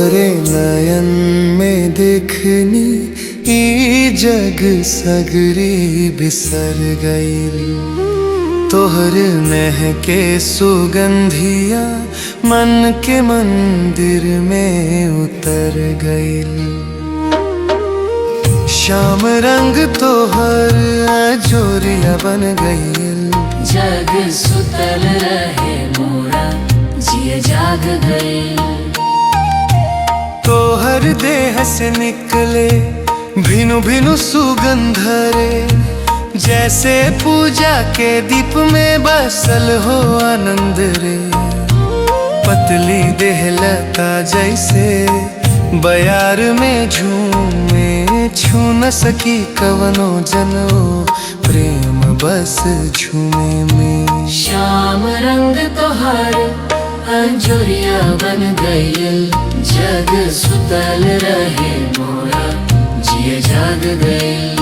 तोहरे नयन में देखनी ई जग सगरी बिसर गईल। तोहर महके सुगंधिया मन के मंदिर में उतर गईल। श्याम रंग तोहर अजोरिया बन गईल। जग सुतल रहे मोरा जिए जाग गए। तोहर देह से निकले भिनु भिनु सुगंध रे, जैसे पूजा के दीप में बसल हो आनंद रे। पतली देह लता जैसे बयार में झूमे, छू न सकी कवनो जनो प्रेम बस झूमे में। श्याम रंग तोहर अंजोरिया बन गईल। जग सुतल रहे मोरा जिए जाग गईल।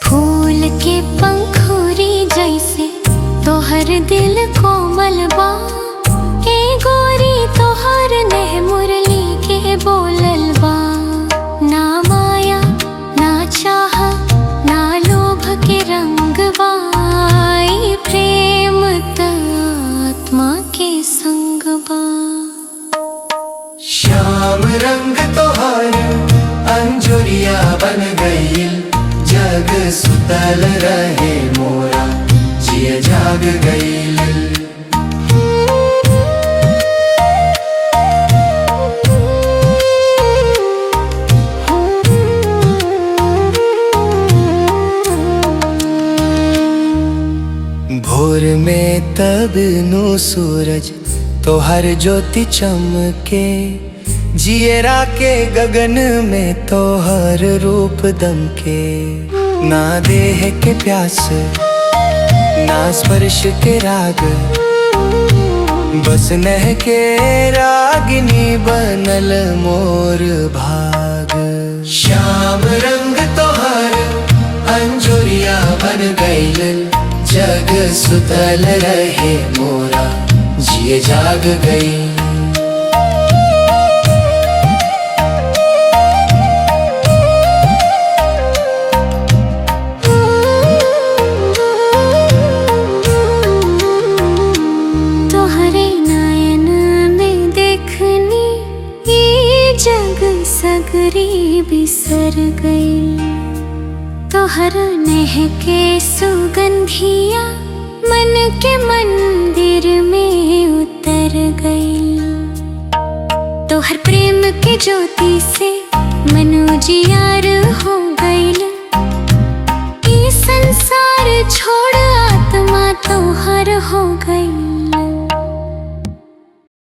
फूल के पंखुरी जैसे तोहर दिल कोमल बा। ए गोरी तोहर नेह मुरली के बोलल बा। ना माया ना चाह ना लोभ के रंग बा। ई प्रेम त आत्मा के संग बा। श्याम रंग तोहर अंजोरिया बन गईल। जग सुतल रहे मोरा जिए जाग गईल। भोर में तब नु सूरज तोहर ज्योति चमके। जियरा के गगन में तोहर रूप दमके। ना देह के प्यास ना स्पर्श के राग, बस नह के रागिनी बनल मोर भाग। श्याम रंग तोहर अंजोरिया बन गईल। जग सुतल रहे मोरा जिए जाग गई। तोहरे नयन में देखनी ये जग सगरी बिसर गई। तोहर नेह के सुगंधिया मन के मंदिर में उतर गई। तोहर प्रेम के ज्योति से मन उजियार हो गईल। ई संसार छोड़ आत्मा तोहर हो गई।